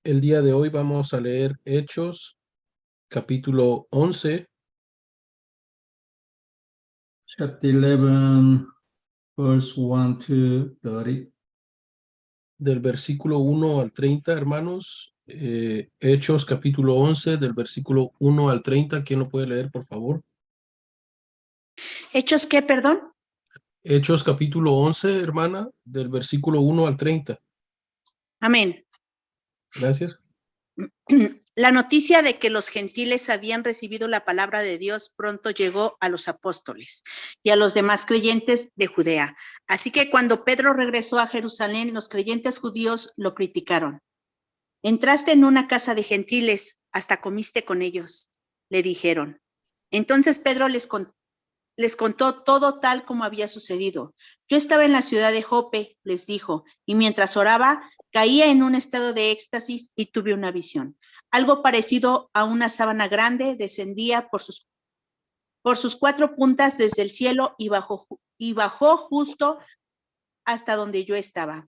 El día de hoy vamos a leer Hechos, capítulo 11, Chapter 11, verse 1 to 30. del versículo 1 al 30, hermanos. Hechos, capítulo 11, del versículo 1 al 30. ¿Quién lo puede leer, por favor? ¿Hechos qué, perdón? Hechos, capítulo 11, hermana, del versículo 1 al 30. Amén. Gracias. La noticia de que los gentiles habían recibido la palabra de Dios pronto llegó a los apóstoles y a los demás creyentes de Judea. Así que cuando Pedro regresó a Jerusalén, los creyentes judíos lo criticaron. Entraste en una casa de gentiles, hasta comiste con ellos, le dijeron. Entonces Pedro les contó todo tal como había sucedido. Yo estaba en la ciudad de Jope, les dijo, y mientras oraba, caía en un estado de éxtasis y tuve una visión. Algo parecido a una sábana grande descendía por sus 4 puntas desde el cielo y bajó justo hasta donde yo estaba.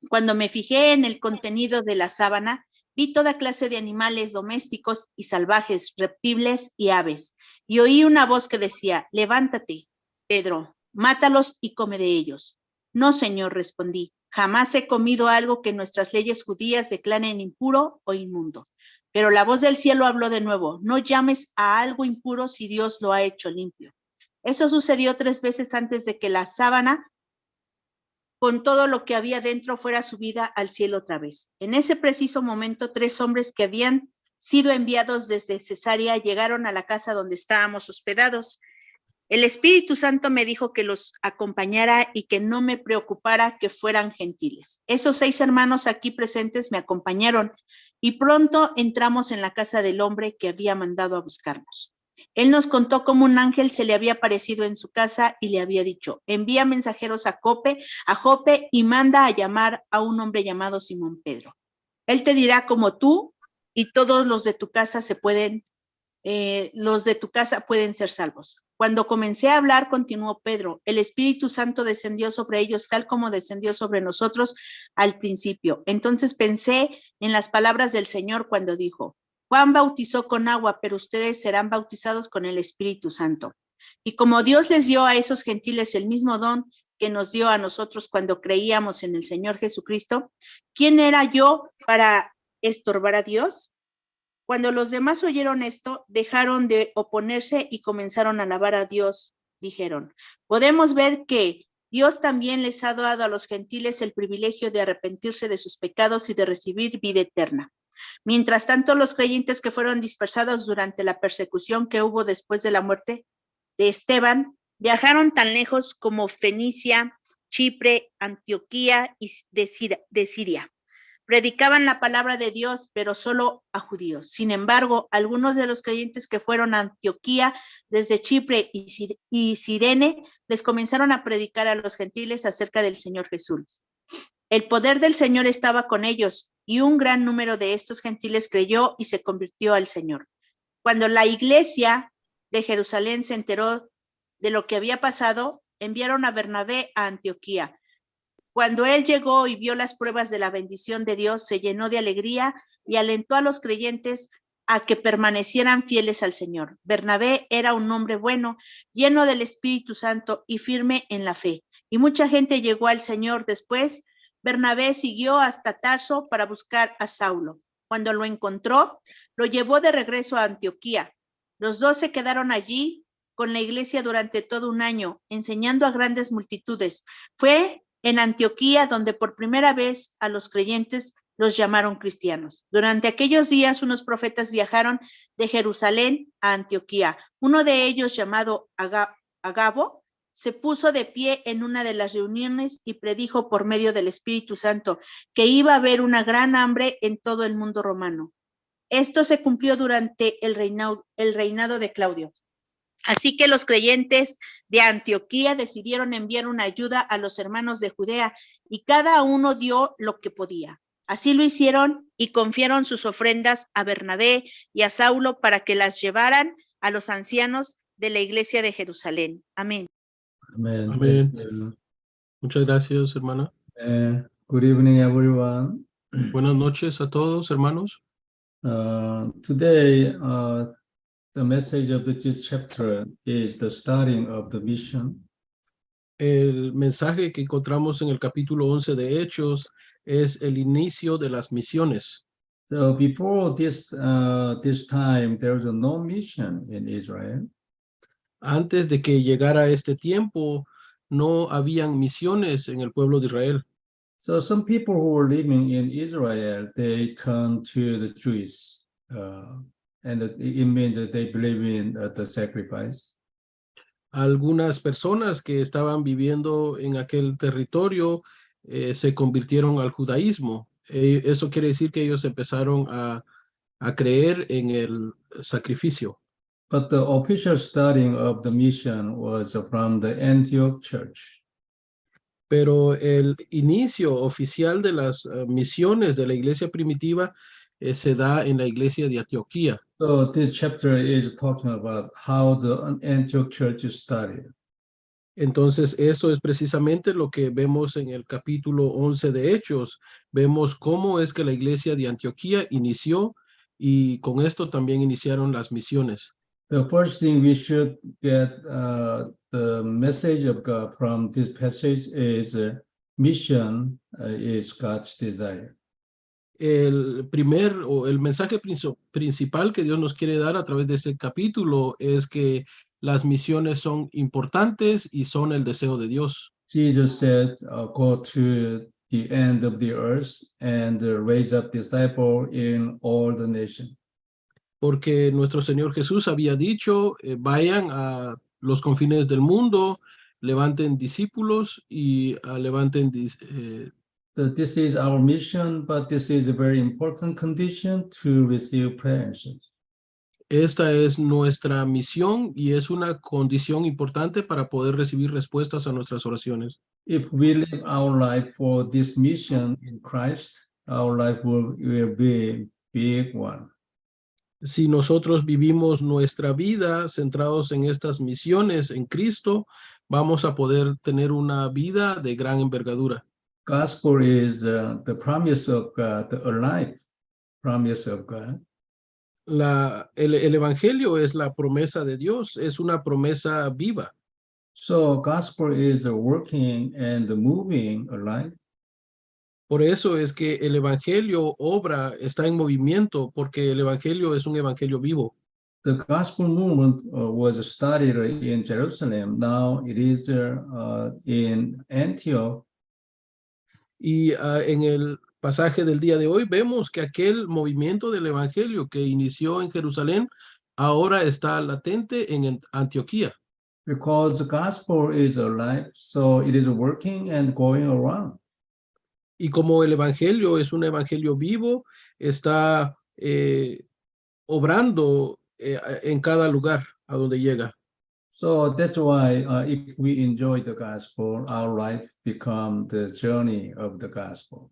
Cuando me fijé en el contenido de la sábana, vi toda clase de animales domésticos y salvajes, reptiles y aves, y oí una voz que decía, levántate, Pedro, mátalos y come de ellos. No, Señor, respondí, jamás he comido algo que nuestras leyes judías declaren impuro o inmundo. Pero la voz del cielo habló de nuevo, no llames a algo impuro si Dios lo ha hecho limpio. Eso sucedió 3 veces antes de que la sábana con todo lo que había dentro fuera subida al cielo otra vez. En ese preciso momento, 3 hombres que habían sido enviados desde Cesarea llegaron a la casa donde estábamos hospedados. El Espíritu Santo me dijo que los acompañara y que no me preocupara que fueran gentiles. Esos 6 hermanos aquí presentes me acompañaron y pronto entramos en la casa del hombre que había mandado a buscarnos. Él nos contó cómo un ángel se le había aparecido en su casa y le había dicho, envía mensajeros a Jope y manda a llamar a un hombre llamado Simón Pedro. Él te dirá cómo tú y todos los de tu casa pueden ser salvos. Cuando comencé a hablar, continuó Pedro, el Espíritu Santo descendió sobre ellos tal como descendió sobre nosotros al principio. Entonces pensé en las palabras del Señor cuando dijo, Juan bautizó con agua, pero ustedes serán bautizados con el Espíritu Santo. Y como Dios les dio a esos gentiles el mismo don que nos dio a nosotros cuando creíamos en el Señor Jesucristo, ¿quién era yo para estorbar a Dios? Cuando los demás oyeron esto, dejaron de oponerse y comenzaron a alabar a Dios. Dijeron, podemos ver que Dios también les ha dado a los gentiles el privilegio de arrepentirse de sus pecados y de recibir vida eterna. Mientras tanto, los creyentes que fueron dispersados durante la persecución que hubo después de la muerte de Esteban, viajaron tan lejos como Fenicia, Chipre, Antioquía y de Siria. Predicaban la palabra de Dios, pero solo a judíos. Sin embargo, algunos de los creyentes que fueron a Antioquía desde Chipre y Cirene les comenzaron a predicar a los gentiles acerca del Señor Jesús. El poder del Señor estaba con ellos y un gran número de estos gentiles creyó y se convirtió al Señor. Cuando la iglesia de Jerusalén se enteró de lo que había pasado, enviaron a Bernabé a Antioquía. Cuando él llegó y vio las pruebas de la bendición de Dios, se llenó de alegría y alentó a los creyentes a que permanecieran fieles al Señor. Bernabé era un hombre bueno, lleno del Espíritu Santo y firme en la fe. Y mucha gente llegó al Señor. Después, Bernabé siguió hasta Tarso para buscar a Saulo. Cuando lo encontró, lo llevó de regreso a Antioquía. Los 2 se quedaron allí con la iglesia durante todo un año, enseñando a grandes multitudes. Fue en Antioquía donde por primera vez a los creyentes los llamaron cristianos. Durante aquellos días unos profetas viajaron de Jerusalén a Antioquía. Uno de ellos, llamado Agabo, se puso de pie en una de las reuniones y predijo por medio del Espíritu Santo que iba a haber una gran hambre en todo el mundo romano. Esto se cumplió durante el reinado de Claudio. Así que los creyentes de Antioquía decidieron enviar una ayuda a los hermanos de Judea y cada uno dio lo que podía. Así lo hicieron y confiaron sus ofrendas a Bernabé y a Saulo para que las llevaran a los ancianos de la iglesia de Jerusalén. Amén. Amen. Amén. Thank you. Muchas gracias, hermana. Good evening, everyone. Buenas noches a todos, hermanos. Today, the message of this chapter is the starting of the mission. El mensaje que encontramos en el capítulo 11 de Hechos es el inicio de las misiones. So before this time, there was no mission in Israel. Antes de que llegara este tiempo, no habían misiones en el pueblo de Israel. So some people who were living in Israel, they turned to the Jews, and it means that they believe in the sacrifice. Algunas personas que estaban viviendo en aquel territorio se convirtieron al judaísmo. Eso quiere decir que ellos empezaron a creer en el sacrificio. But the official starting of the mission was from the Antioch church. Pero el inicio oficial de las misiones de la iglesia primitiva se da en la iglesia de Antioquía. So this chapter is talking about how the Antioch church started. Entonces, eso es precisamente lo que vemos en el capítulo 11 de Hechos. Vemos cómo es que la iglesia de Antioquía inició y con esto también iniciaron las misiones. The first thing we should get the message of God from this passage is mission is God's desire. El mensaje principal que Dios nos quiere dar a través de este capítulo es que las misiones son importantes y son el deseo de Dios. Jesus said, go to the end of the earth and raise up disciples in all the nations. Porque nuestro Señor Jesús había dicho, vayan a los confines del mundo, levanten discípulos y levanten This is our mission, but this is a very important condition to receive prayer answers. Esta es nuestra misión y es una condición importante para poder recibir respuestas a nuestras oraciones. If we live our life for this mission in Christ, our life will be a big one. Si nosotros vivimos nuestra vida centrados en estas misiones en Cristo, vamos a poder tener una vida de gran envergadura. Gospel is the promise of God, the alive promise of God. El evangelio es la promesa de Dios, es una promesa viva. So gospel is working and moving alive. Por eso es que el evangelio obra, está en movimiento, porque el evangelio es un evangelio vivo. The gospel movement was started in Jerusalem. Now it is in Antioch. Y en el pasaje del día de hoy vemos que aquel movimiento del evangelio que inició en Jerusalén ahora está latente en Antioquía. Because the gospel is alive, so it is working and going around. Y como el evangelio es un evangelio vivo, está obrando en cada lugar a donde llega. So that's why if we enjoy the gospel, our life becomes the journey of the gospel.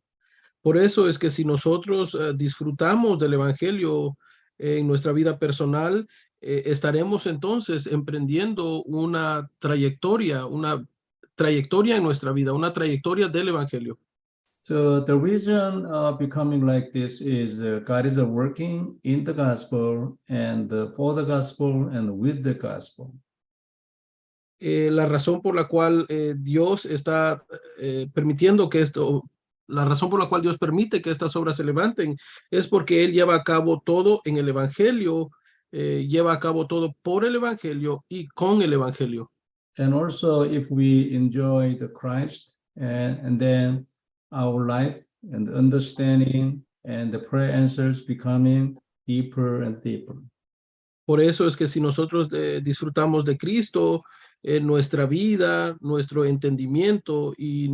Por eso es que si nosotros disfrutamos del evangelio en nuestra vida personal, estaremos entonces emprendiendo una trayectoria en nuestra vida, una trayectoria del evangelio. So the reason becoming like this is God is working in the gospel and for the gospel and with the gospel. La razón por la cual Dios está permitiendo que la razón por la cual Dios permite que estas obras se levanten es porque Él lleva a cabo todo en el evangelio, lleva a cabo todo por el evangelio y con el evangelio. And also if we enjoy the Christ and then our life and understanding and the prayer answers becoming deeper and deeper. Por eso es que si nosotros disfrutamos de Cristo, nuestra vida, nuestro entendimiento y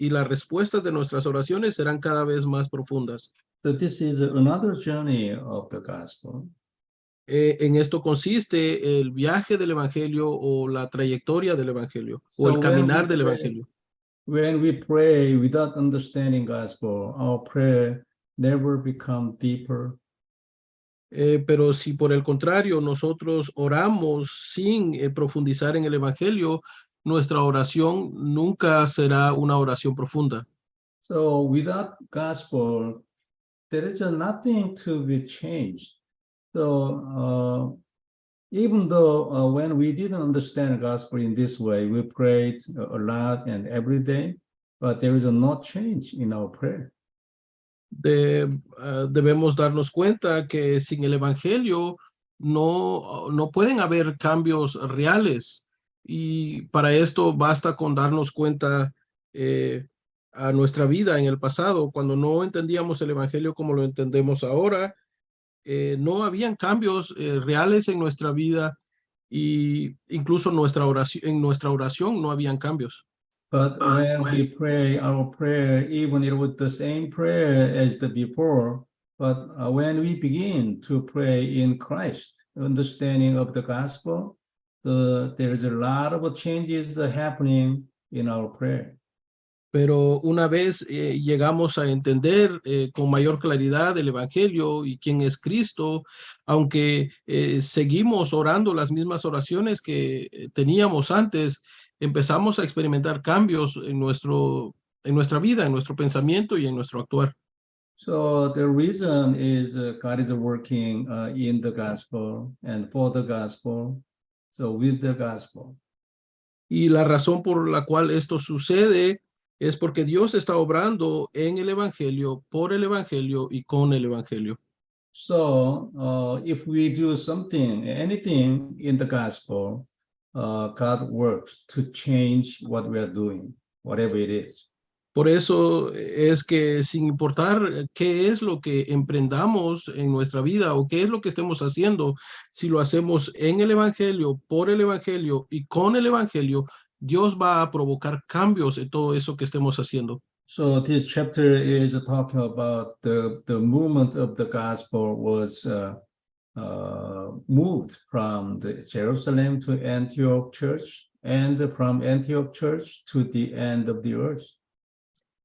las respuestas de nuestras oraciones serán cada vez más profundas. So this is another journey of the gospel. En esto consiste el viaje del evangelio o la trayectoria del evangelio o el caminar del evangelio. When we pray without understanding gospel, our prayer never become deeper. Pero si por el contrario nosotros oramos sin profundizar en el evangelio, nuestra oración nunca será una oración profunda. So without gospel, there is nothing to be changed. So even though when we didn't understand the gospel in this way, we prayed a lot and every day, but there is no change in our prayer. Debemos darnos cuenta que sin el evangelio no pueden haber cambios reales, y para esto basta con darnos cuenta a nuestra vida en el pasado, cuando no entendíamos el evangelio como lo entendemos ahora. No habían cambios reales en nuestra vida, y incluso en nuestra oración no habían cambios. But when we pray our prayer, even it was the same prayer as the before, but when we begin to pray in Christ, understanding of the gospel, there is a lot of changes happening in our prayer. Pero una vez llegamos a entender con mayor claridad el evangelio y quién es Cristo, aunque seguimos orando las mismas oraciones que teníamos antes, empezamos a experimentar cambios en nuestra vida, en nuestro pensamiento y en nuestro actuar. So the reason is God is working in the gospel and for the gospel, so with the gospel. Y la razón por la cual esto sucede es porque Dios está obrando en el evangelio, por el evangelio y con el evangelio. So if we do anything in the gospel, God works to change what we are doing, whatever it is. Por eso es que sin importar qué es lo que emprendamos en nuestra vida o qué es lo que estemos haciendo, si lo hacemos en el evangelio, por el evangelio y con el evangelio, Dios va a provocar cambios en todo eso que estemos haciendo. So this chapter is talking about the movement of the gospel was moved from the Jerusalem to Antioch church and from Antioch church to the end of the earth.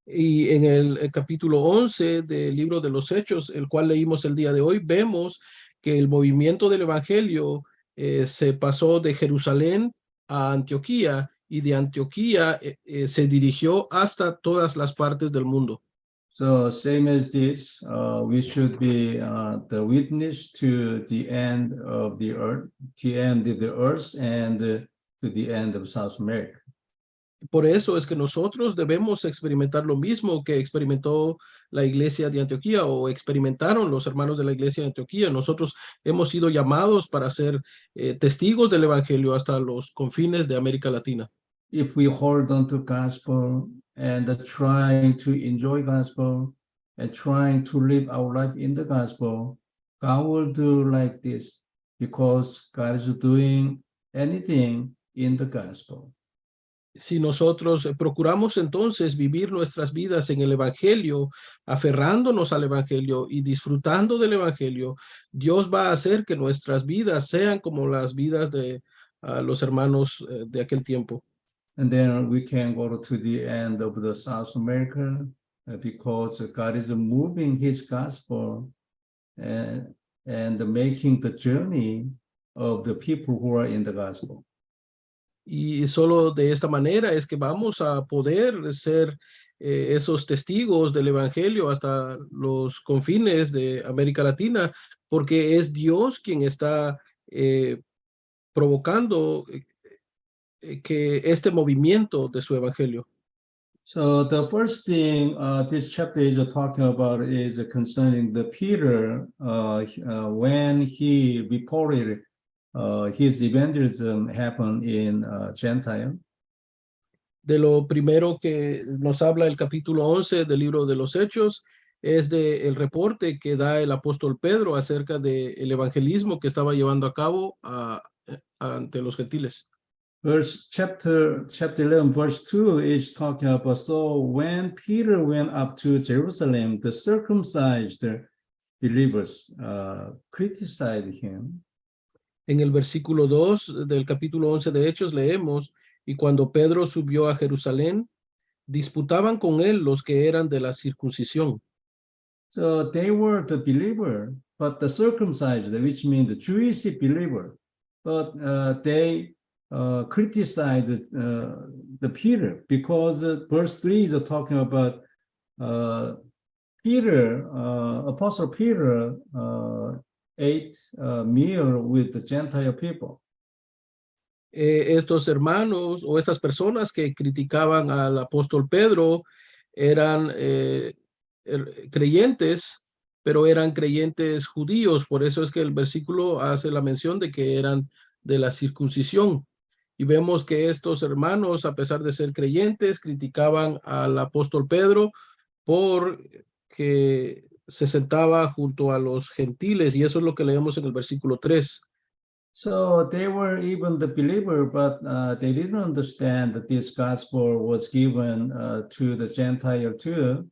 Y en el capítulo 11 del libro de los Hechos, el cual leímos el día de hoy, vemos que el movimiento del evangelio se pasó de Jerusalén a Antioquía, y de Antioquía se dirigió hasta todas las partes del mundo. So same as this, we should be the witness to the end of the earth, and to the end of South America. Por eso es que nosotros debemos experimentar lo mismo que experimentó la iglesia de Antioquía, o experimentaron los hermanos de la iglesia de Antioquía. Nosotros hemos sido llamados para ser testigos del evangelio hasta los confines de América Latina. If we hold on to gospel and trying to enjoy gospel and trying to live our life in the gospel, God will do like this because God is doing anything in the gospel. Si nosotros procuramos entonces vivir nuestras vidas en el evangelio, aferrándonos al evangelio y disfrutando del evangelio, Dios va a hacer que nuestras vidas sean como las vidas de los hermanos de aquel tiempo. And then we can go to the end of the South America because God is moving his gospel and making the journey of the people who are in the gospel. Y solo de esta manera es que vamos a poder ser esos testigos del evangelio hasta los confines de América Latina, porque es Dios quien está provocando que este movimiento de su evangelio. So the first thing this chapter is talking about is concerning the Peter when he reported his evangelism happened in Gentile. De lo primero que nos habla el capítulo 11 del libro de los Hechos es de el reporte que da el apóstol Pedro acerca del evangelismo que estaba llevando a cabo ante los gentiles. Chapter 11, verse 2 is talking about, so when Peter went up to Jerusalem, the circumcised believers criticized him. En el versículo 2 del capítulo 11 de Hechos leemos, y cuando Pedro subió a Jerusalén, disputaban con él los que eran de la circuncisión. So they were the believer, but the circumcised, which means the Jewish believer, but they criticized the Peter because verse 3 is talking about Apostle Peter ate a meal with the Gentile people. Estos hermanos o estas personas que criticaban al apóstol Pedro eran creyentes, pero eran creyentes judíos. Por eso es que el versículo hace la mención de que eran de la circuncisión. Y vemos que estos hermanos, a pesar de ser creyentes, criticaban al apóstol Pedro porque se sentaba junto a los gentiles, y eso es lo que leemos en el versículo 3. So they were even the believer, but they didn't understand that this gospel was given to the Gentile too.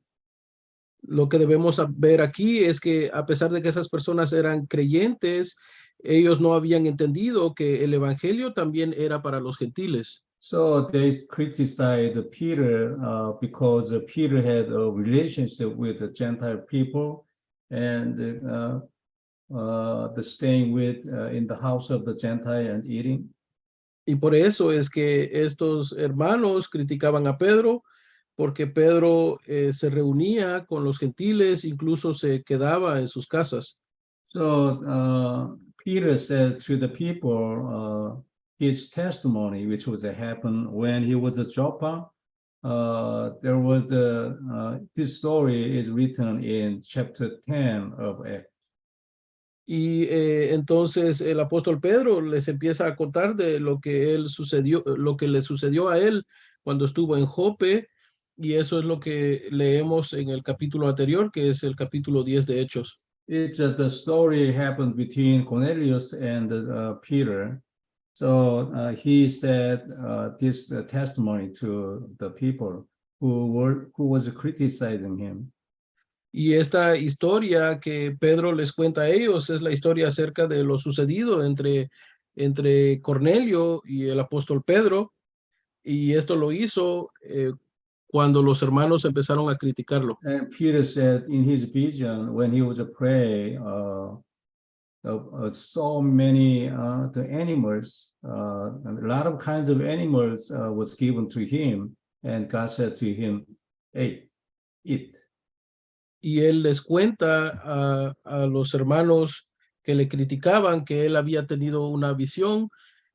Lo que debemos ver aquí es que a pesar de que esas personas eran creyentes, ellos no habían entendido que el evangelio también era para los gentiles. So they criticized Peter because Peter had a relationship with the Gentile people and the staying with in the house of the Gentile and eating. Y por eso es que estos hermanos criticaban a Pedro, porque Pedro se reunía con los gentiles, incluso se quedaba en sus casas. So Peter said to the people his testimony, which was happened when he was at Joppa. There was this story is written in chapter 10 of Acts. Y entonces el apóstol Pedro les empieza a contar de lo que lo que le sucedió a él cuando estuvo en Jope, y eso es lo que leemos en el capítulo anterior, que es el capítulo 10 de Hechos. It's the story happened between Cornelius and Peter. So he said this testimony to the people who was criticizing him. Y esta historia que Pedro les cuenta a ellos es la historia acerca de lo sucedido entre Cornelio y el apóstol Pedro, y esto lo hizo cuando los hermanos empezaron a criticarlo. And Peter said in his vision when he was praying, so many the animals, a lot of kinds of animals was given to him, and God said to him, "Hey, eat." Y él les cuenta a los hermanos que le criticaban que él había tenido una visión,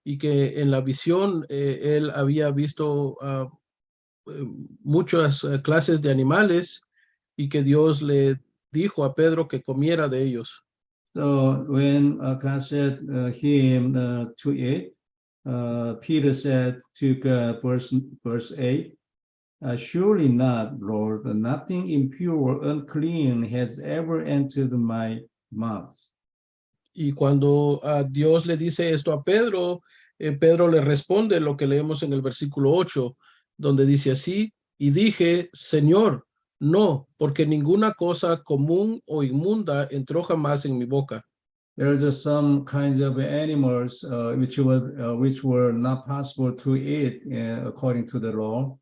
y que en la visión él había visto muchas clases de animales, y que Dios le dijo a Pedro que comiera de ellos. So when God said him to eat, Peter said to God, verse 8, surely not, Lord, nothing impure or unclean has ever entered my mouth. Y cuando Dios le dice esto a Pedro, Pedro le responde lo que leemos en el versículo 8, donde dice así: y dije, Señor, no, porque ninguna cosa común o inmunda entró jamás en mi boca. There's some kinds of animals which were not possible to eat according to the law.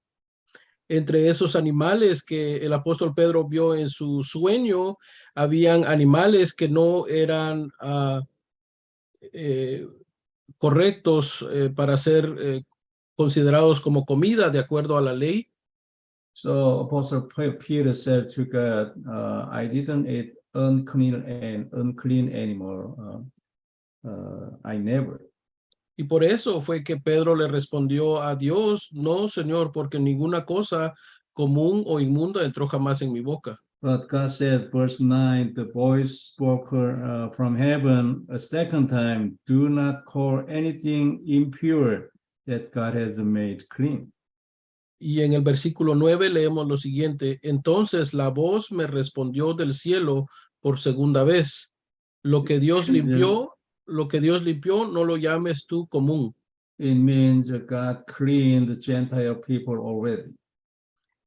Entre esos animales que el apóstol Pedro vio en su sueño, habían animales que no eran correctos para ser considerados como comida de acuerdo a la ley. So Apostle Peter said to God, I didn't eat unclean animal. I never. Y por eso fue que Pedro le respondió a Dios: no, Señor, porque ninguna cosa común o inmunda entró jamás en mi boca. But God said, verse 9, the voice spoke from heaven a second time, do not call anything impure that God has made clean. Y en el versículo 9 leemos lo siguiente: entonces la voz me respondió del cielo por segunda vez, lo que Dios limpió, no lo llames tú común. It means God cleaned the Gentile people already.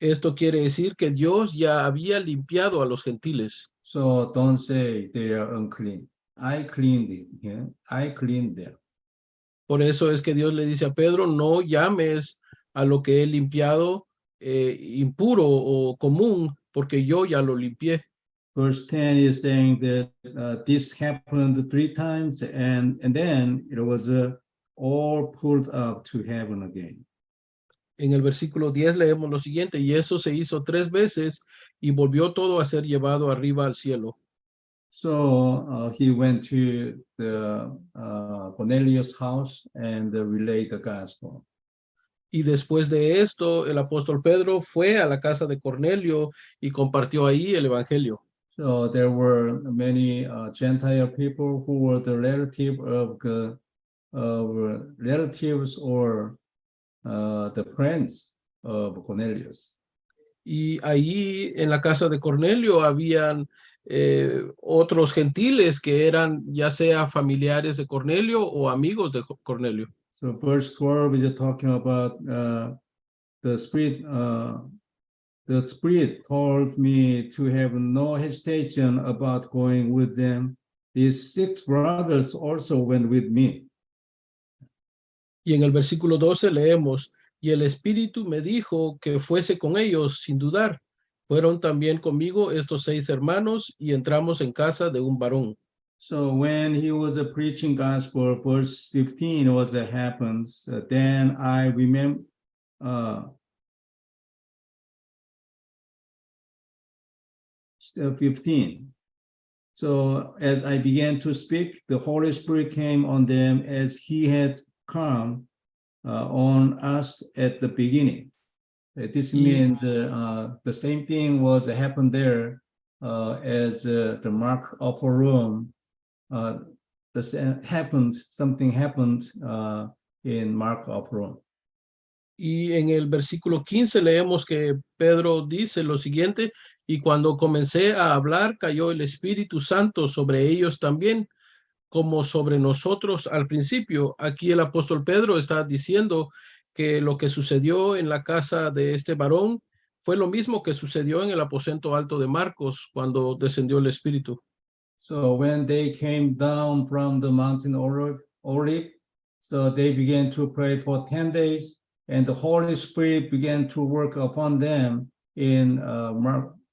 Esto quiere decir que Dios ya había limpiado a los gentiles. So don't say they are unclean. I cleaned it. Yeah? I cleaned them. Por eso es que Dios le dice a Pedro: no llames a lo que he limpiado impuro o común, porque yo ya lo limpié. Verse 10 is saying that this happened 3 times, and then it was all pulled up to heaven again. En el versículo 10 leemos lo siguiente: y eso se hizo 3 veces, y volvió todo a ser llevado arriba al cielo. So he went to the Cornelius' house and relayed the gospel. Y después de esto, el apóstol Pedro fue a la casa de Cornelio y compartió ahí el evangelio. So there were many Gentile people who were the relatives or the friends of Cornelius. Y ahí en la casa de Cornelio habían otros gentiles que eran ya sea familiares de Cornelio o amigos de Cornelio. So verse 12 is talking about the Spirit. The Spirit told me to have no hesitation about going with them. These 6 brothers also went with me. Y en el versículo 12 leemos, y el Espíritu me dijo que fuese con ellos sin dudar. Fueron también conmigo estos 6 hermanos y entramos en casa de un varón. So when he was preaching gospel, verse 15 was that happens. Then I remember 15. So as I began to speak, the Holy Spirit came on them as he had come on us at the beginning. This means the same thing was happened there as the mark of a room. Something happened in Mark of Rome. Y en el versículo 15 leemos que Pedro dice lo siguiente, y cuando comencé a hablar, cayó el Espíritu Santo sobre ellos también, como sobre nosotros al principio. Aquí el apóstol Pedro está diciendo que lo que sucedió en la casa de este varón fue lo mismo que sucedió en el aposento alto de Marcos cuando descendió el Espíritu. So when they came down from the mountain Olive, so they began to pray for 10 days, and the Holy Spirit began to work upon them in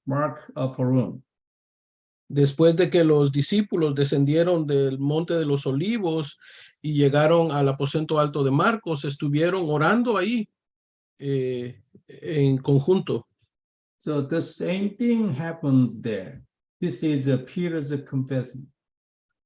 Mark Upper Room. Después de que los discípulos descendieron del Monte de los Olivos y llegaron al aposento alto de Marcos, estuvieron orando ahí en conjunto. So the same thing happened there. This is Peter's confession.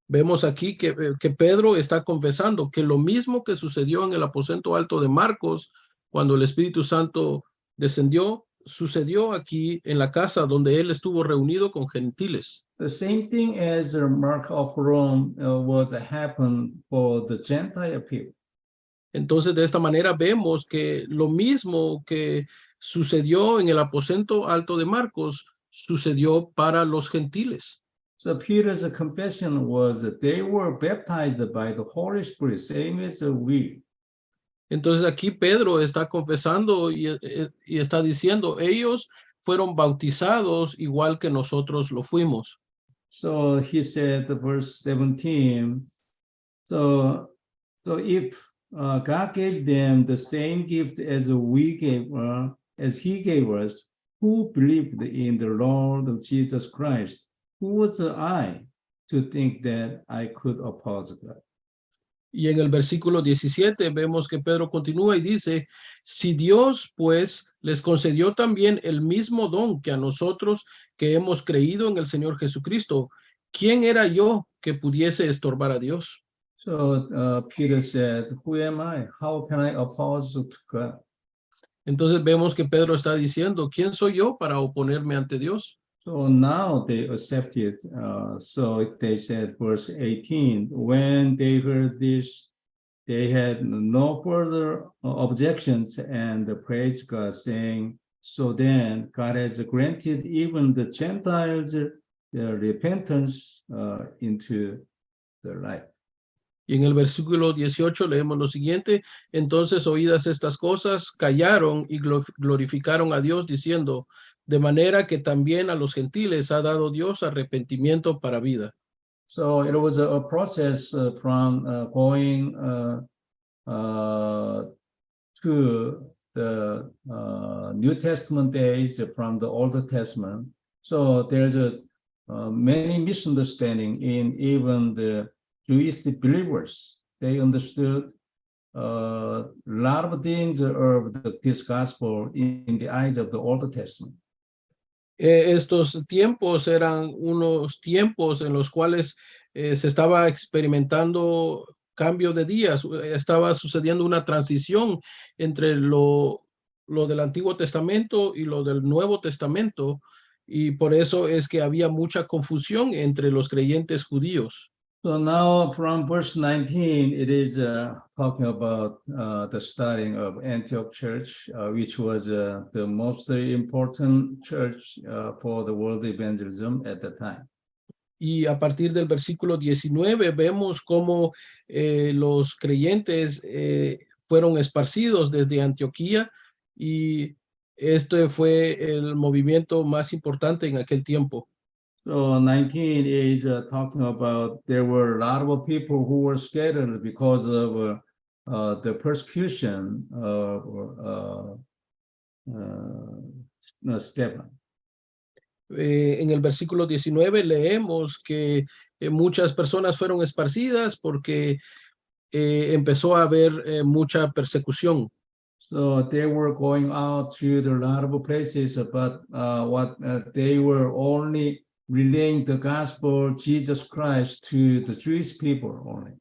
Vemos aquí que Pedro está confesando que lo mismo que sucedió en el aposento alto de Marcos, cuando el Espíritu Santo descendió, sucedió aquí en la casa donde él estuvo reunido con gentiles. The same thing as Mark of Rome was happened for the Gentile people. Entonces, de esta manera vemos que lo mismo que sucedió en el aposento alto de Marcos, sucedió para los gentiles. So Peter's confession was that they were baptized by the Holy Spirit, same as we. Entonces aquí Pedro está confesando y está diciendo, ellos fueron bautizados igual que nosotros lo fuimos. So he said, verse 17, so if God gave them the same gift as we gave, as he gave us, who believed in the Lord Jesus Christ, who was I to think that I could oppose God? Y en el versículo 17 vemos que Pedro continúa y dice, si Dios pues les concedió también el mismo don que a nosotros que hemos creído en el Señor Jesucristo, ¿quién era yo que pudiese estorbar a Dios? So Peter said, who am I? How can I oppose to God? Entonces vemos que Pedro está diciendo, ¿quién soy yo para oponerme ante Dios? So now they accepted. So they said, verse 18, when they heard this, they had no further objections and praised God, saying, so then God has granted even the Gentiles repentance into their life. Y en el versículo 18 leemos lo siguiente, entonces oídas estas cosas, callaron y glorificaron a Dios diciendo, de manera que también a los gentiles ha dado Dios arrepentimiento para vida. So it was a process from going to the New Testament days from the Old Testament. So there's many misunderstanding in even the Jewish believers. They understood a lot of things of this gospel in the eyes of the Old Testament. Estos tiempos eran unos tiempos en los cuales se estaba experimentando cambio de días, estaba sucediendo una transición entre lo del Antiguo Testamento y lo del Nuevo Testamento, y por eso es que había mucha confusión entre los creyentes judíos. So now from verse 19, it is talking about the starting of Antioch Church, which was the most important church for the world evangelism at the time. Y a partir del versículo 19 vemos cómo los creyentes fueron esparcidos desde Antioquía, y este fue el movimiento más importante en aquel tiempo. So 19 is talking about there were a lot of people who were scattered because of the persecution of Stephen. En el versículo 19 leemos que muchas personas fueron esparcidas porque empezó a haber mucha persecución. So they were going out to a lot of places, but they were only relaying the gospel of Jesus Christ to the Jewish people only.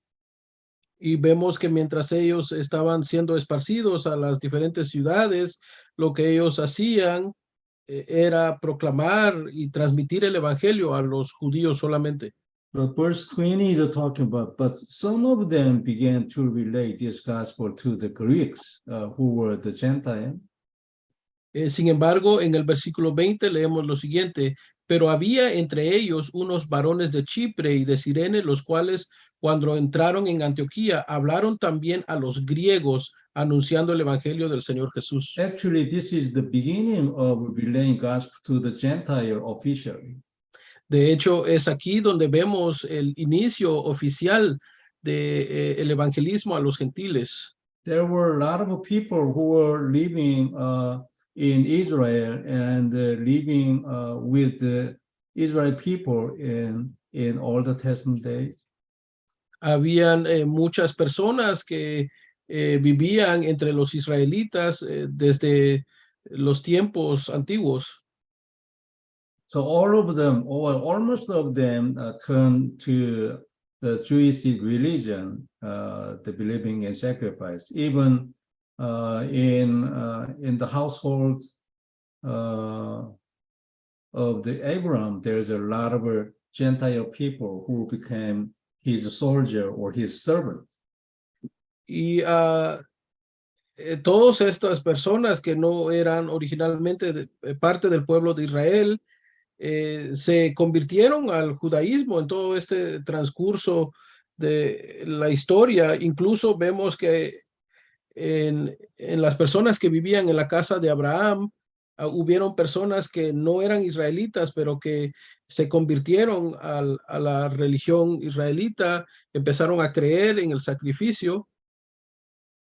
Y vemos que mientras ellos estaban siendo esparcidos a las diferentes ciudades, lo que ellos hacían era proclamar y transmitir el evangelio a los judíos solamente. But verse 20 is talking about, but some of them began to relay this gospel to the Greeks, who were the Gentiles. Sin embargo, en el versículo 20 leemos lo siguiente: pero había entre ellos unos varones de Chipre y de Cirene, los cuales cuando entraron en Antioquía hablaron también a los griegos, anunciando el evangelio del Señor Jesús. Actually, this is the beginning of relaying gospel to the Gentile officially. De hecho, es aquí donde vemos el inicio oficial de el evangelismo a los gentiles. There were a lot of people who were living in Israel and living with the Israel people in all the Testament days. Habían muchas personas que vivían entre los israelitas desde los tiempos antiguos. So all of them, or almost of them, turned to the Jewish religion, the believing in sacrifice. Even in the household of the Abraham, there's a lot of Gentile people who became his soldier or his servant. Y todas estas personas que no eran originalmente parte del pueblo de Israel se convirtieron al judaísmo en todo este transcurso de la historia. Incluso vemos que en las personas que vivían en la casa de Abraham, hubieron personas que no eran israelitas, pero que se convirtieron a la religión israelita, empezaron a creer en el sacrificio.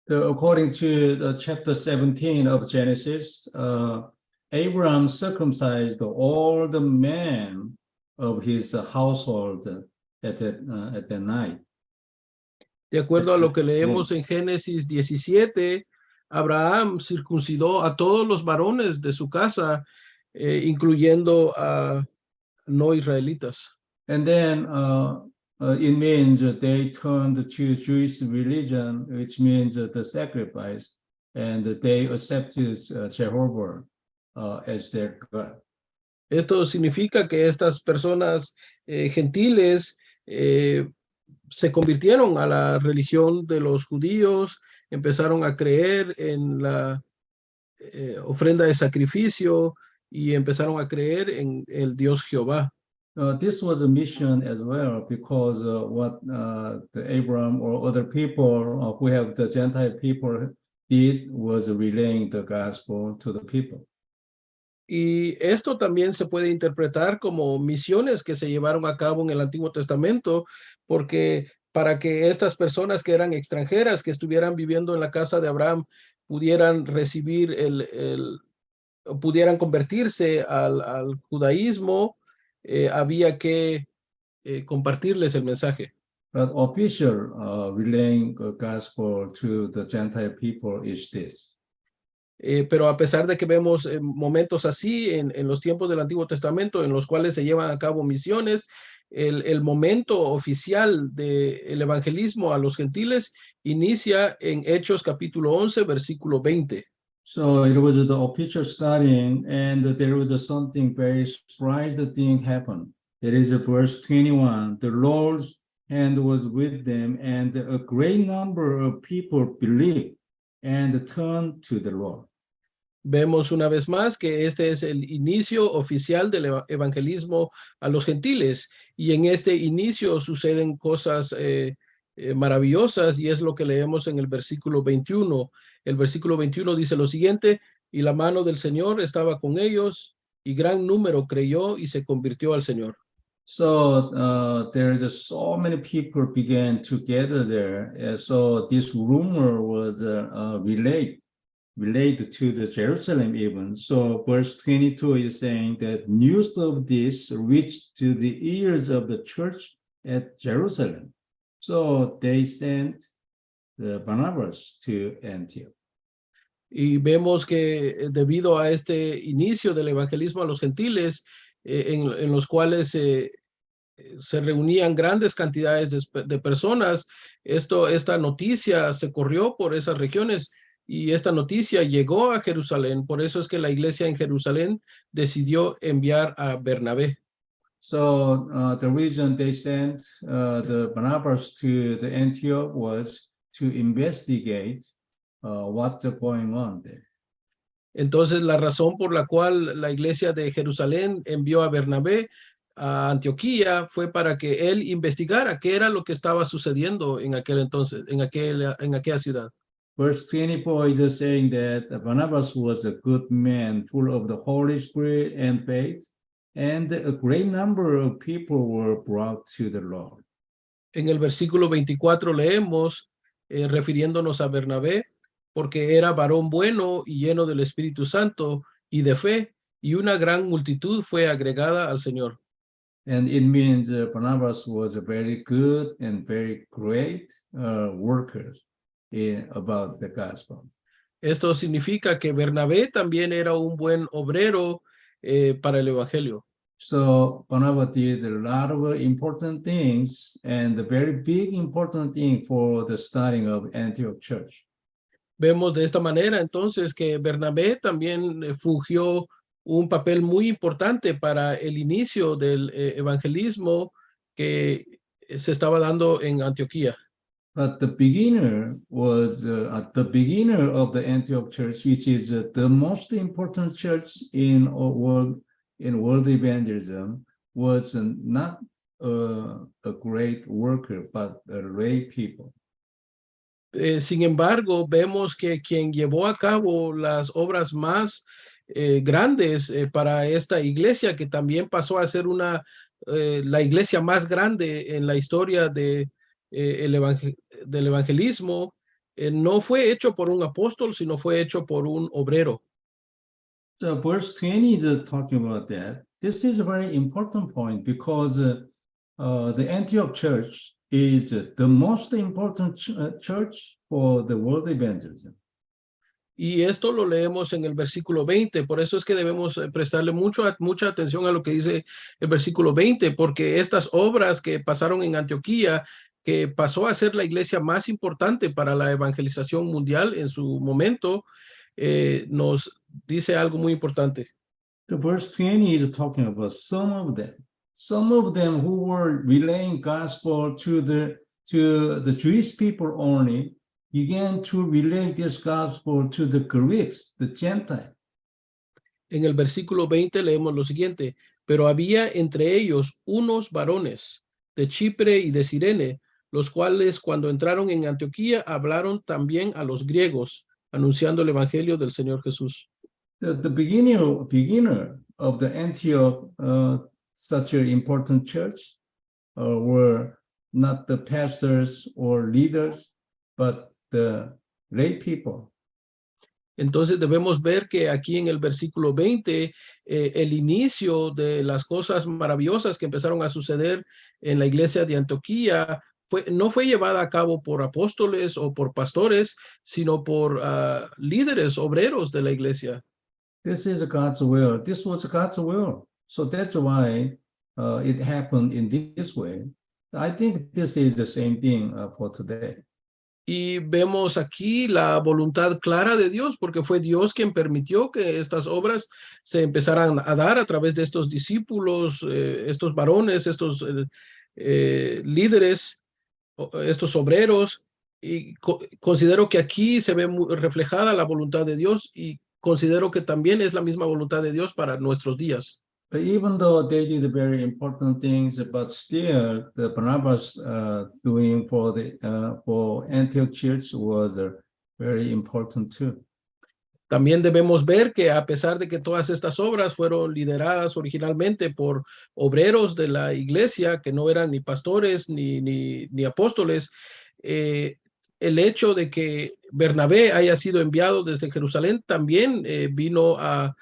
According to the chapter 17 of Genesis, Abraham circumcised all the men of his household at that night. De acuerdo a lo que leemos en Génesis 17, Abraham circuncidó a todos los varones de su casa, incluyendo a no israelitas. And then it means they turned to Jewish religion, which means the sacrifice, and they accepted Jehovah as their God. Esto significa que estas personas gentiles se convirtieron a la religión de los judíos, empezaron a creer en la ofrenda de sacrificio y empezaron a creer en el Dios Jehová. This was a mission as well, because what the Abraham or other people who have the Gentile people did was relaying the gospel to the people. Y esto también se puede interpretar como misiones que se llevaron a cabo en el Antiguo Testamento, porque para que estas personas que eran extranjeras, que estuvieran viviendo en la casa de Abraham, pudieran recibir pudieran convertirse al judaísmo, había que compartirles el mensaje. But official relaying the gospel to the Gentile people is this. pero a pesar de que vemos momentos así en los tiempos del Antiguo Testamento en los cuales se llevan a cabo misiones, el momento oficial del evangelismo a los gentiles inicia en Hechos capítulo 11, versículo 20. So it was the official starting, and there was something very surprising thing happened. There is a verse 21. The Lord's hand was with them, and a great number of people believed and turned to the Lord. Vemos una vez más que este es el inicio oficial del evangelismo a los gentiles, y en este inicio suceden cosas maravillosas, y es lo que leemos en el versículo 21. El versículo 21 dice lo siguiente: y la mano del Señor estaba con ellos, y gran número creyó y se convirtió al Señor. So there's so many people began to gather there. So this rumor was related to the Jerusalem even. So verse 22 is saying that news of this reached to the ears of the church at Jerusalem. So they sent the Barnabas to Antioch. Y vemos que debido a este inicio del evangelismo a los gentiles, en los cuales se reunían grandes cantidades de personas, esta noticia se corrió por esas regiones, y esta noticia llegó a Jerusalén. Por eso es que la iglesia en Jerusalén decidió enviar a Bernabé. So the reason they sent the Barnabas to the Antioch was to investigate what's going on there. Entonces, la razón por la cual la iglesia de Jerusalén envió a Bernabé a Antioquía fue para que él investigara qué era lo que estaba sucediendo en aquel entonces, en aquella ciudad. Verse 24 is saying that Barnabas was a good man, full of the Holy Spirit and faith, and a great number of people were brought to the Lord. En el versículo 24 leemos, refiriéndonos a Bernabé, porque era varón bueno y lleno del Espíritu Santo y de fe, y una gran multitud fue agregada al Señor. And it means Barnabas was a very good and very great worker about the gospel. Esto significa que Bernabé también era un buen obrero para el evangelio. So Barnabas did a lot of important things, and the very big important thing for the starting of Antioch Church. Vemos de esta manera entonces que Bernabé también fungió un papel muy importante para el inicio del evangelismo que se estaba dando en Antioquía. But the beginner was the beginner of the Antioch Church, which is the most important church in world evangelism, was not a great worker, but a lay people. Sin embargo, vemos que quien llevó a cabo las obras más grandes para esta iglesia, que también pasó a ser la iglesia más grande en la historia del evangelismo, no fue hecho por un apóstol, sino fue hecho por un obrero. So verse 20 is talking about that. This is a very important point because the Antioch Church is the most important church for the world evangelism. Y esto lo leemos en el versículo 20, por eso es que debemos prestarle mucha atención a lo que dice el versículo 20, porque estas obras que pasaron en Antioquía, que pasó a ser la iglesia más importante para la evangelización mundial en su momento, nos dice algo muy importante. The verse 20 is talking about some of them who were relaying gospel to the Jewish people only, began to relay this gospel to the Greeks, the Gentiles. En el versículo 20 leemos lo siguiente: pero había entre ellos unos varones de Chipre y de Cirene, los cuales cuando entraron en Antioquía hablaron también a los griegos, anunciando el evangelio del Señor Jesús. The beginner of the Antioch, such an important church, were not the pastors or leaders, but the lay people. Entonces debemos ver que aquí en el versículo 20, el inicio de las cosas maravillosas que empezaron a suceder en la iglesia de Antioquía no fue llevada a cabo por apóstoles o por pastores, sino por líderes, obreros de la iglesia. This is God's will. This was God's will. So that's why it happened in this way. I think this is the same thing for today. Y vemos aquí la voluntad clara de Dios, porque fue Dios quien permitió que estas obras se empezaran a dar a través de estos discípulos, estos varones, estos líderes, estos obreros. Y considero que aquí se ve reflejada la voluntad de Dios, y considero que también es la misma voluntad de Dios para nuestros días. But even though they did very important things, but still the Barnabas doing for Antioch Church was very important too. También debemos ver que a pesar de que todas estas obras fueron lideradas originalmente por obreros de la iglesia, que no eran ni pastores ni apóstoles, el hecho de que Bernabé haya sido enviado desde Jerusalén también vino a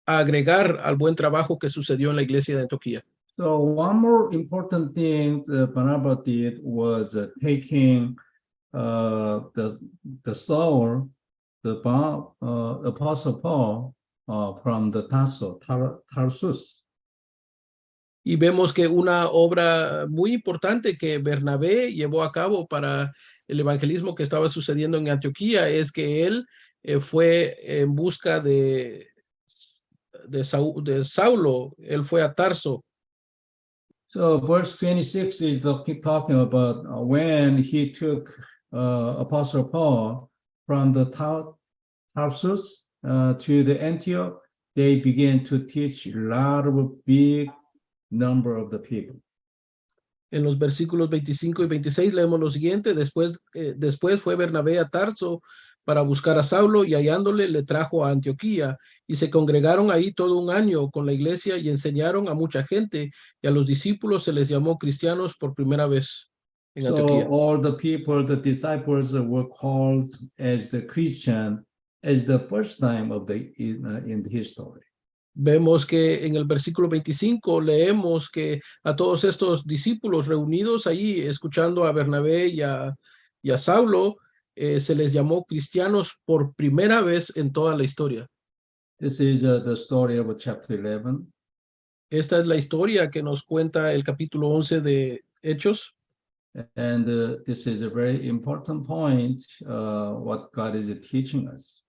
agregar al buen trabajo que sucedió en la iglesia de Antioquía. So one more important thing Barnabas did was taking the Saul, the Apostle Paul, from the Tarsus. Y vemos que una obra muy importante que Bernabé llevó a cabo para el evangelismo que estaba sucediendo en Antioquía es que él fue en busca de Saulo, él fue a Tarso. So verse 26 is talking about when he took Apostle Paul from the Tarsus to the Antioch, they began to teach a lot of big number of the people. En los versículos 25 y 26 leemos lo siguiente: después fue Bernabé a Tarso para buscar a Saulo, y hallándole le trajo a Antioquía, y se congregaron ahí todo un año con la iglesia y enseñaron a mucha gente, y a los discípulos se les llamó cristianos por primera vez en Antioquía. So all the people, the disciples were called as the Christian as the first time of in the history. Vemos que en el versículo 25 leemos que a todos estos discípulos reunidos allí, escuchando a Bernabé y a Saulo, se les llamó cristianos por primera vez en toda la historia. This is the story of chapter 11. Esta es la historia que nos cuenta el capítulo 11 de Hechos. And this is a very important point, what God is teaching us.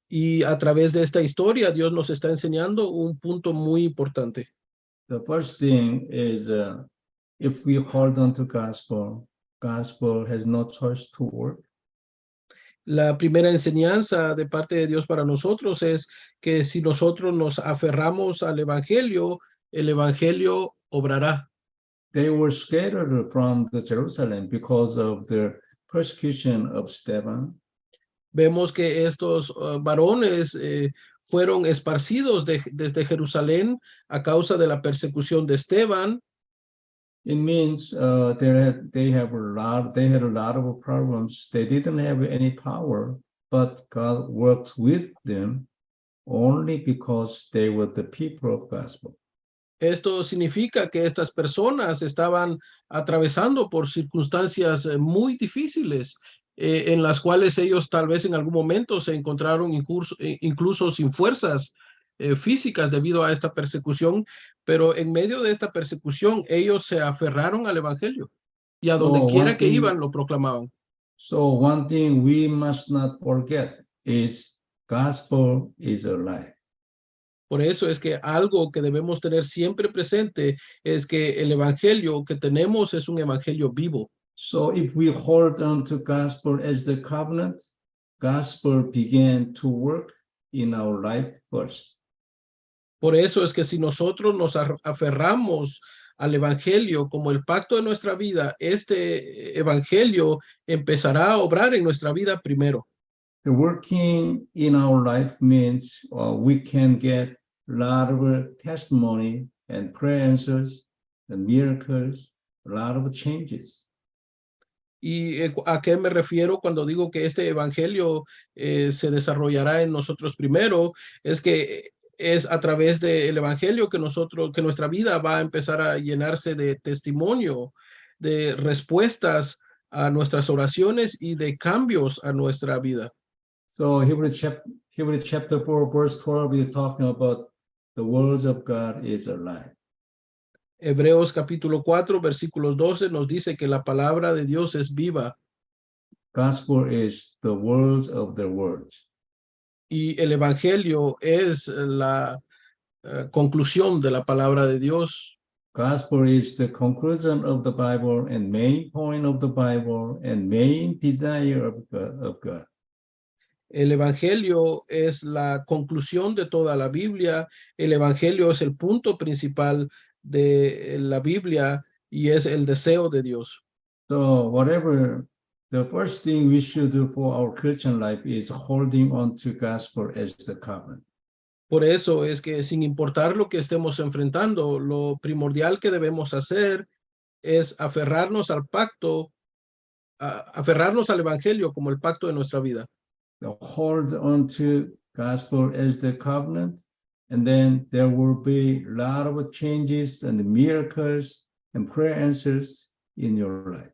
Y a través de esta historia, Dios nos está enseñando un punto muy importante. The first thing is, if we hold on to gospel has no choice to work. La primera enseñanza de parte de Dios para nosotros es que si nosotros nos aferramos al evangelio, el evangelio obrará. They were scattered from the Jerusalem because of the persecution of Stephen. Vemos que estos varones fueron esparcidos desde Jerusalén a causa de la persecución de Esteban. It means they had a lot of problems. They didn't have any power, but God worked with them only because they were the people of gospel. Esto significa que estas personas estaban atravesando por circunstancias muy difíciles, en las cuales ellos tal vez en algún momento se encontraron incluso sin fuerzas físicas debido a esta persecución, pero en medio de esta persecución ellos se aferraron al evangelio y a donde quiera que iban lo proclamaban. So one thing we must not forget is gospel is alive. Por eso es que algo que debemos tener siempre presente es que el evangelio que tenemos es un evangelio vivo. So if we hold on to gospel as the covenant, gospel began to work in our life first. Por eso es que si nosotros nos aferramos al evangelio como el pacto de nuestra vida, este evangelio empezará a obrar en nuestra vida primero. The working in our life means we can get a lot of testimony and prayer answers and miracles, a lot of changes. ¿Y a qué me refiero cuando digo que este evangelio se desarrollará en nosotros primero? Es que es a través del evangelio que nuestra vida va a empezar a llenarse de testimonio, de respuestas a nuestras oraciones y de cambios a nuestra vida. So Hebrews chapter 4, verse 12 is talking about the words of God is alive. Hebreos capítulo 4, versículos 12 nos dice que la palabra de Dios es viva Gospel is the words of the words. y el evangelio es la conclusión de la palabra de Dios. Gospel is the conclusion of the Bible and main point of the Bible and main desire of God. El evangelio es la conclusión de toda la Biblia. El evangelio es el punto principal de la Biblia y es el deseo de Dios. So whatever, the first thing we should do for our Christian life is holding on to gospel as the covenant. Por eso es que sin importar lo que estemos enfrentando, lo primordial que debemos hacer es aferrarnos al pacto, aferrarnos al evangelio como el pacto de nuestra vida. So hold on to gospel as the covenant, and then there will be a lot of changes and miracles and prayer answers in your life.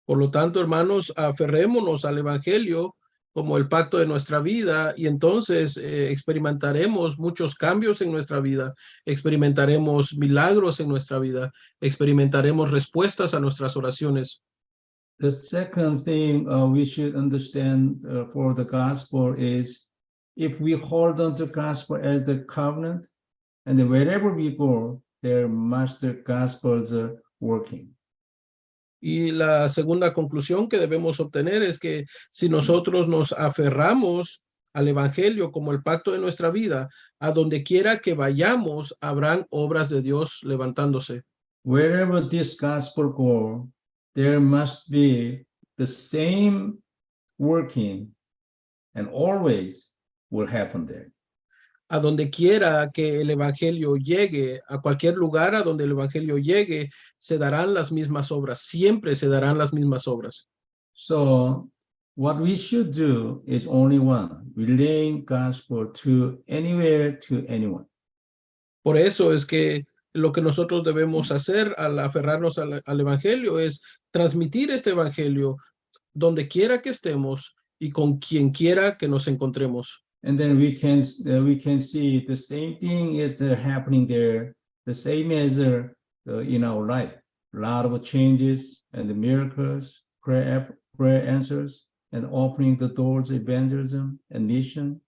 Por lo tanto, hermanos, aferrémonos al evangelio como el pacto de nuestra vida y entonces experimentaremos muchos cambios en nuestra vida, experimentaremos milagros en nuestra vida, experimentaremos respuestas a nuestras oraciones. The second thing we should understand for the gospel is if we hold on to gospel as the covenant, and then wherever we go, there must the gospels working. Y la segunda conclusión que debemos obtener es que si nosotros nos aferramos al evangelio como el pacto de nuestra vida, a donde quiera que vayamos, habrán obras de Dios levantándose. Wherever this gospel go, there must be the same working, and always will happen there. A donde quiera que el evangelio llegue, a cualquier lugar a donde el evangelio llegue, se darán las mismas obras, siempre se darán las mismas obras. So what we should do is only one, relaying gospel to anywhere, to anyone. Por eso es que lo que nosotros debemos hacer al aferrarnos al evangelio es transmitir este evangelio donde quiera que estemos y con quien quiera que nos encontremos. And then we can see the same thing is happening there, the same as in our life. A lot of changes and the miracles, prayer answers, and opening the doors, evangelism and mission.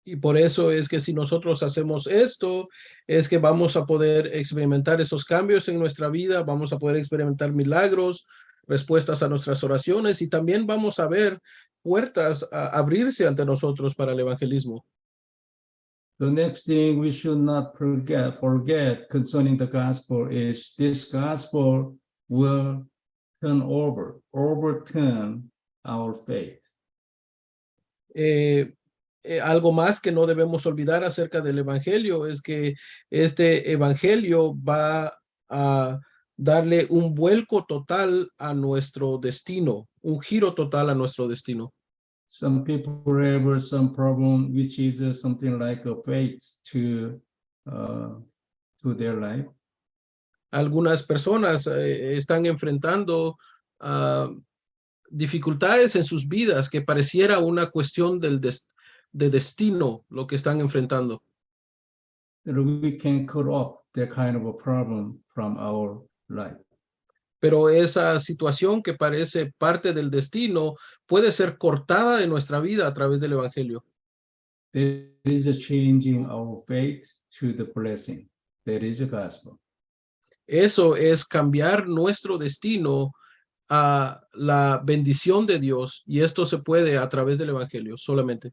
Y por eso es que si nosotros hacemos esto, es que vamos a poder experimentar esos cambios en nuestra vida, vamos a poder experimentar milagros, respuestas a nuestras oraciones y también vamos a ver puertas a abrirse ante nosotros para el evangelismo. The next thing we should not forget concerning the gospel is this gospel will overturn our faith. Algo más que no debemos olvidar acerca del evangelio es que este evangelio va a darle un vuelco total a nuestro destino, un giro total a nuestro destino. Some people have some problem, which is something like a faith to their life. Algunas personas están enfrentando dificultades en sus vidas que pareciera una cuestión de destino lo que están enfrentando. We can cut off that kind of a problem from our life. Pero esa situación que parece parte del destino puede ser cortada de nuestra vida a través del evangelio. There is a changing our faith to the blessing. That is the gospel. Eso es cambiar nuestro destino a la bendición de Dios y esto se puede a través del evangelio solamente.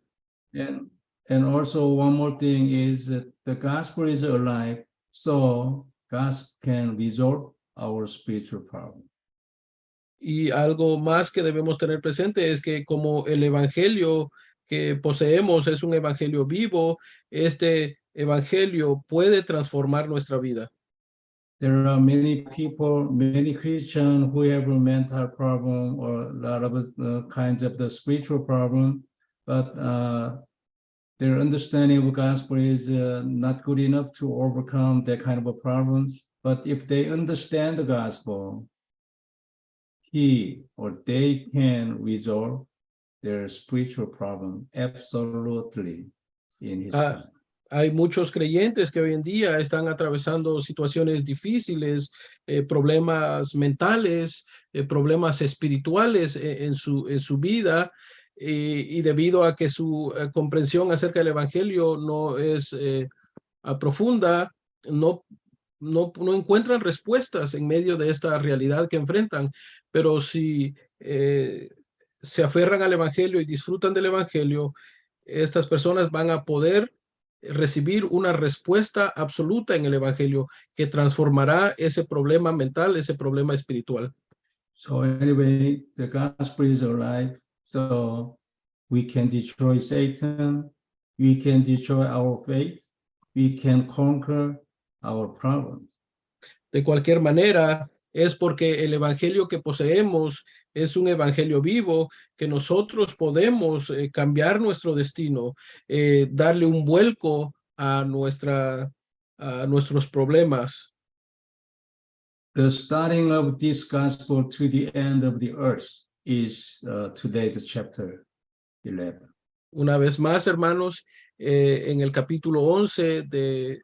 And also one more thing is that the gospel is alive, so God can resolve our spiritual problem. Y algo más que debemos tener presente es que como el evangelio que poseemos es un evangelio vivo, este evangelio puede transformar nuestra vida. There are many people, many Christians who have a mental problem or a lot of kinds of the spiritual problem, but their understanding of the gospel is not good enough to overcome that kind of problems. But if they understand the gospel, he or they can resolve their spiritual problem absolutely in his Ah, time. Hay muchos creyentes que hoy en día están atravesando situaciones difíciles, problemas mentales, problemas espirituales en su vida, y debido a que su comprensión acerca del Evangelio no es profunda, no, no encuentran respuestas en medio de esta realidad que enfrentan. Pero si se aferran al Evangelio y disfrutan del Evangelio, estas personas van a poder recibir una respuesta absoluta en el Evangelio que transformará ese problema mental, ese problema espiritual. So anyway, the gospel is alive. So we can destroy Satan. We can destroy our faith. We can conquer our problems. De cualquier manera, es porque el Evangelio que poseemos es un Evangelio vivo, que nosotros podemos cambiar nuestro destino, darle un vuelco a nuestros problemas. The starting of this gospel to the end of the earth is today's chapter 11. Una vez más, hermanos, en el capítulo 11 de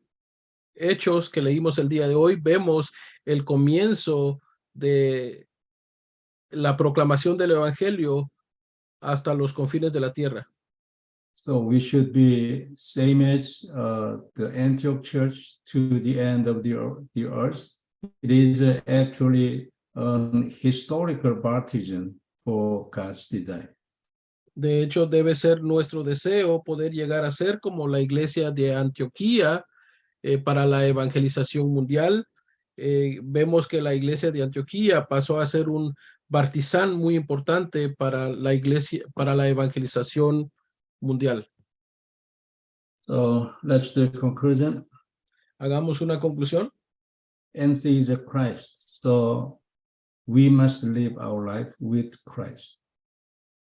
Hechos que leímos el día de hoy, vemos el comienzo de la proclamación del Evangelio hasta los confines de la tierra. So we should be same as the Antioch church to the end of the earth. It is actually an historical baptism for God's design. De hecho, debe ser nuestro deseo poder llegar a ser como la iglesia de Antioquía para la evangelización mundial. Vemos que la iglesia de Antioquía pasó a ser un bartizán muy importante para la iglesia, para la evangelización mundial. So that's the conclusion. Hagamos una conclusión. NC is a Christ. So we must live our life with Christ.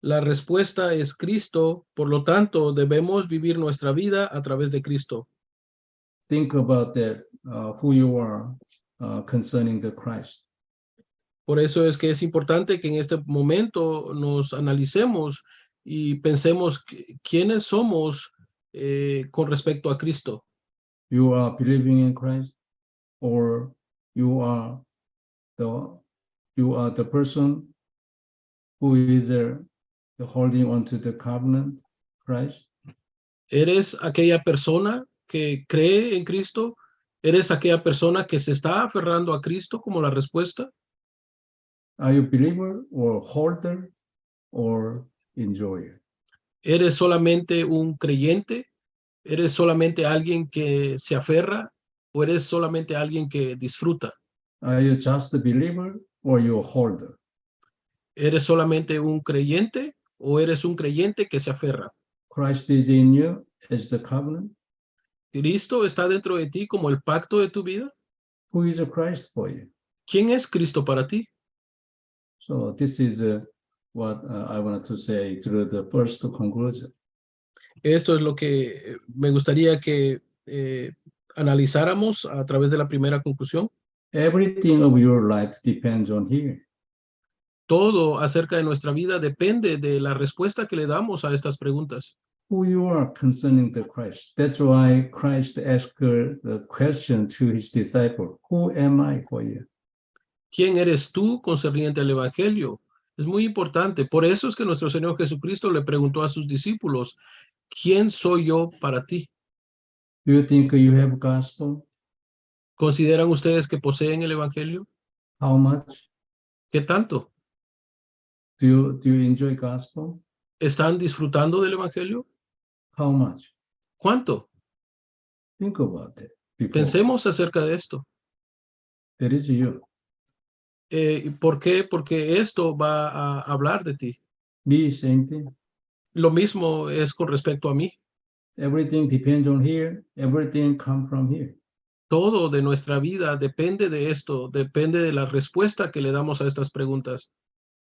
La respuesta es Cristo, por lo tanto, debemos vivir nuestra vida a través de Cristo. Think about that, who you are concerning the Christ. Por eso es que es importante que en este momento nos analicemos y pensemos quiénes somos con respecto a Cristo. You are believing in Christ, or you are the person who is holding on to the covenant, Christ. ¿Eres aquella persona que cree en Cristo? ¿Eres aquella persona que se está aferrando a Cristo como la respuesta? Are you a believer or holder or enjoyer? ¿Eres solamente un creyente? ¿Eres solamente alguien que se aferra? ¿O eres solamente alguien que disfruta? Are you just a believer or you a holder? ¿Eres solamente un creyente o eres un creyente que se aferra? Christ is in you as the covenant. ¿Cristo está dentro de ti como el pacto de tu vida? Who is a Christ for you? ¿Quién es Cristo para ti? So this is what I wanted to say through the first conclusion. Esto es lo que me gustaría que analizáramos a través de la primera conclusión. Everything of your life depends on Him. Todo acerca de nuestra vida depende de la respuesta que le damos a estas preguntas. Who you are concerning the Christ. That's why Christ asked the question to his disciple, who am I for you? ¿Quién eres tú concerniente al Evangelio? Es muy importante. Por eso es que nuestro Señor Jesucristo le preguntó a sus discípulos, ¿quién soy yo para ti? Do you think you have gospel? ¿Consideran ustedes que poseen el Evangelio? How much? ¿Qué tanto? Do you enjoy gospel? ¿Están disfrutando del Evangelio? How much? ¿Cuánto? Think about it. Pensemos acerca de esto. That is you. ¿Por qué? Porque esto va a hablar de ti. Me, same thing. Lo mismo es con respecto a mí. Everything depends on here. Everything comes from here. Todo de nuestra vida depende de esto, depende de la respuesta que le damos a estas preguntas.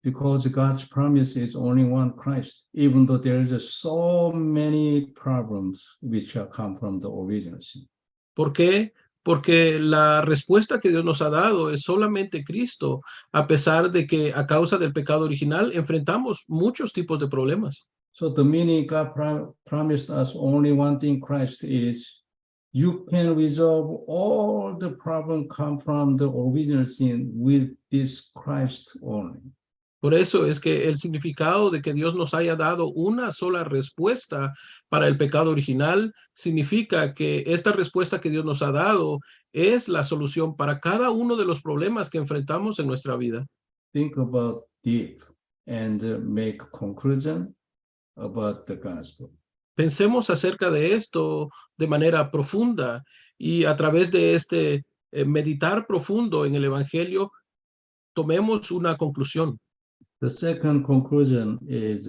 because God's promise is only one Christ, even though there is so many problems which come from the original sin. ¿Por qué? Porque la respuesta que Dios nos ha dado es solamente Cristo, a pesar de que a causa del pecado original enfrentamos muchos tipos de problemas. So the meaning God promised us only one thing, Christ, is you can resolve all the problem come from the original sin with this Christ only. Por eso es que el significado de que Dios nos haya dado una sola respuesta para el pecado original significa que esta respuesta que Dios nos ha dado es la solución para cada uno de los problemas que enfrentamos en nuestra vida. Think about deep and make conclusion about the gospel. Pensemos acerca de esto de manera profunda y a través de este meditar profundo en el Evangelio, tomemos una conclusión. The second conclusion is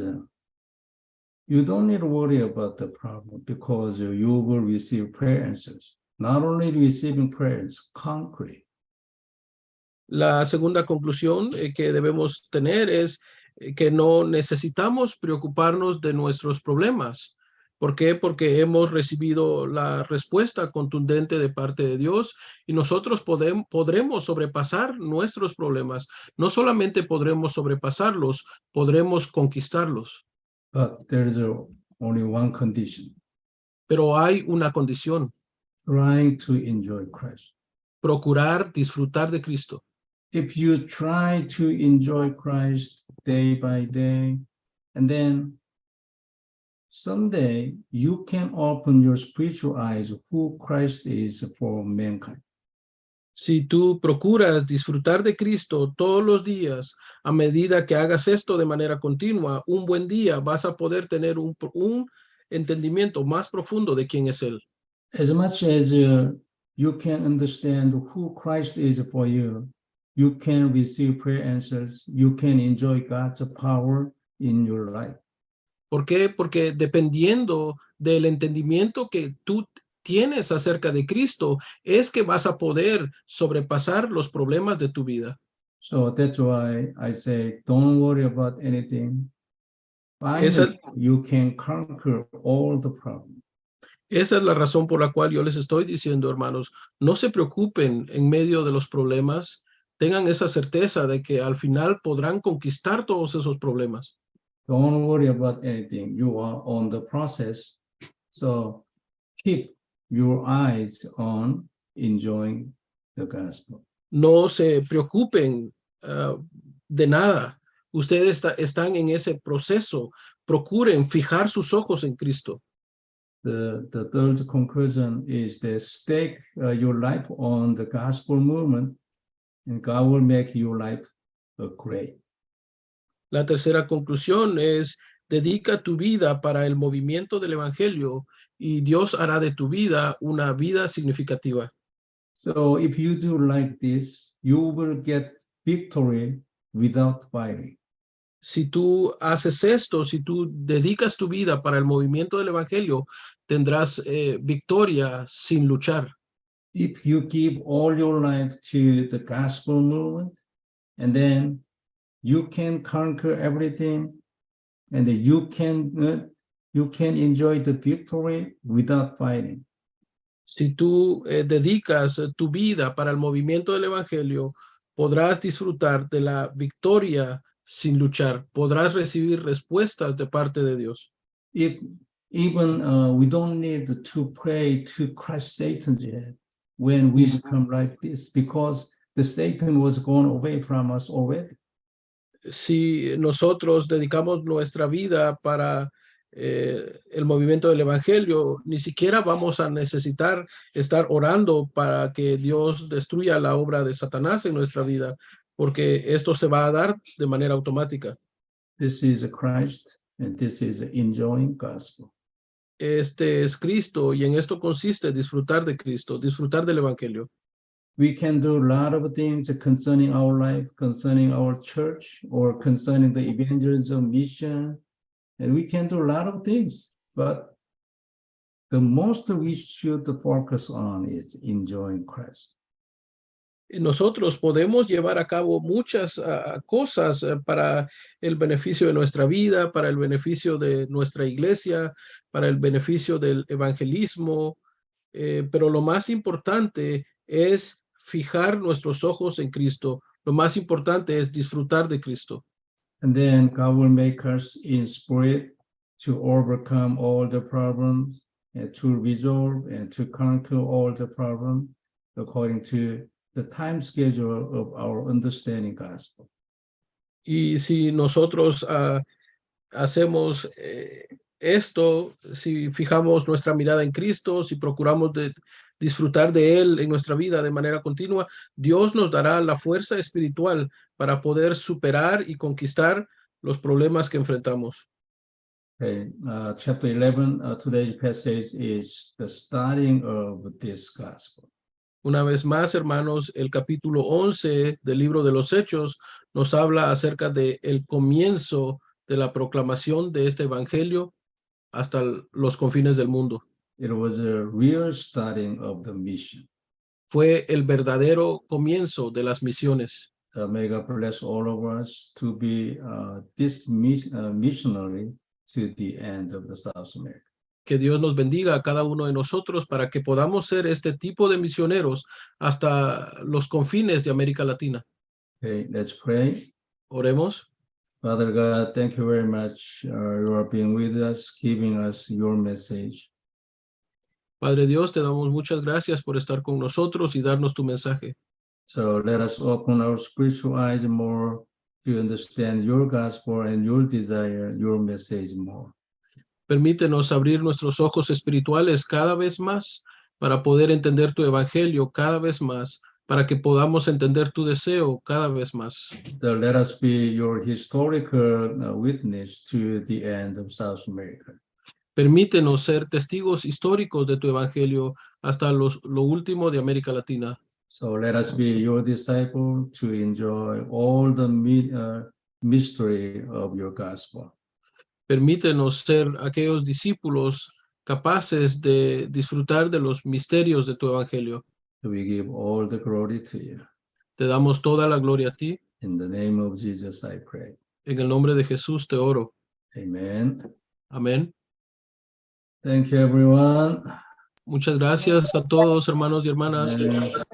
you don't need to worry about the problem because you will receive prayer answers. Not only receiving prayers, concrete. La segunda conclusión que debemos tener es que no necesitamos preocuparnos de nuestros problemas. ¿Por qué? Porque hemos recibido la respuesta contundente de parte de Dios y nosotros podremos sobrepasar nuestros problemas. No solamente podremos sobrepasarlos, podremos conquistarlos. But there's only one condition. Pero hay una condición: Trying to enjoy Christ. procurar disfrutar de Cristo. If you try to enjoy Christ day by day, and then someday you can open your spiritual eyes who Christ is for mankind. Si tú procuras disfrutar de Cristo todos los días, a medida que hagas esto de manera continua, un buen día vas a poder tener un entendimiento más profundo de quién es Él. As much as you can understand who Christ is for you, you can receive prayer answers, you can enjoy God's power in your life. ¿Por qué? Porque dependiendo del entendimiento que tú tienes acerca de Cristo, es que vas a poder sobrepasar los problemas de tu vida. So that's why I say, don't worry about anything. Finally, you can conquer all the problems. Esa es la razón por la cual yo les estoy diciendo, hermanos, no se preocupen en medio de los problemas, tengan esa certeza de que al final podrán conquistar todos esos problemas. Don't worry about anything. You are on the process. So keep your eyes on enjoying the gospel. No se preocupen de nada. Ustedes están en ese proceso. Procuren fijar sus ojos en Cristo. The third conclusion is to stake your life on the gospel movement, and God will make your life great. La tercera conclusión es: dedica tu vida para el movimiento del Evangelio y Dios hará de tu vida una vida significativa. So if you do like this, you will get victory without fighting. Si tú haces esto, si tú dedicas tu vida para el movimiento del Evangelio, tendrás victoria sin luchar. If you give all your life to the gospel movement, and then you can conquer everything, and you can enjoy the victory without fighting. Si tú dedicas tu vida para el movimiento del Evangelio, podrás disfrutar de la victoria sin luchar. Podrás recibir respuestas de parte de Dios. If even we don't need to pray to crush Satan's head when we become like this, because the Satan was gone away from us already. Si nosotros dedicamos nuestra vida para el movimiento del Evangelio, ni siquiera vamos a necesitar estar orando para que Dios destruya la obra de Satanás en nuestra vida, porque esto se va a dar de manera automática. This is Christ, and this is enjoying gospel. Este es Cristo y en esto consiste disfrutar de Cristo, disfrutar del Evangelio. We can do a lot of things concerning our life, concerning our church, or concerning the evangelism mission. And we can do a lot of things, but the most we should focus on is enjoying Christ. nosotros podemos llevar a cabo muchas cosas para el beneficio de nuestra vida, para el beneficio de nuestra iglesia, para el beneficio del evangelismo, pero lo más importante es fijar nuestros ojos en Cristo. Lo más importante es disfrutar de Cristo. And then God will make us in spirit to overcome all the problems and to resolve and to conquer all the problems according to the time schedule of our understanding gospel. Y si nosotros hacemos esto, si fijamos nuestra mirada en Cristo, si procuramos disfrutar de Él en nuestra vida de manera continua, Dios nos dará la fuerza espiritual para poder superar y conquistar los problemas que enfrentamos. Okay, chapter 11, today's passage is the starting of this gospel. Una vez más, hermanos, el capítulo 11 del libro de los Hechos nos habla acerca de el comienzo de la proclamación de este evangelio hasta los confines del mundo. It was a real starting of the mission. Fue el verdadero comienzo de las misiones. May God bless all of us to be this missionary to the end of the South America. Que Dios nos bendiga a cada uno de nosotros para que podamos ser este tipo de misioneros hasta los confines de América Latina. Okay, let's pray. Oremos. Father God, thank you very much. You are being with us, giving us your message. Padre Dios, te damos muchas gracias por estar con nosotros y darnos tu mensaje. So let us open our spiritual eyes more to understand your gospel and your desire, your message more. Permítenos abrir nuestros ojos espirituales cada vez más para poder entender tu evangelio cada vez más, para que podamos entender tu deseo cada vez más. So let us be your historical witness to the end of South America. Permítenos ser testigos históricos de tu evangelio hasta lo último de América Latina. So let us be your disciple to enjoy all the mystery of your gospel. Permítenos ser aquellos discípulos capaces de disfrutar de los misterios de tu evangelio. We give all the glory to you. Te damos toda la gloria a ti. In the name of Jesus, I pray. En el nombre de Jesús te oro. Amen. Amén. Thank you, everyone. Muchas gracias a todos, hermanos y hermanas. Amen.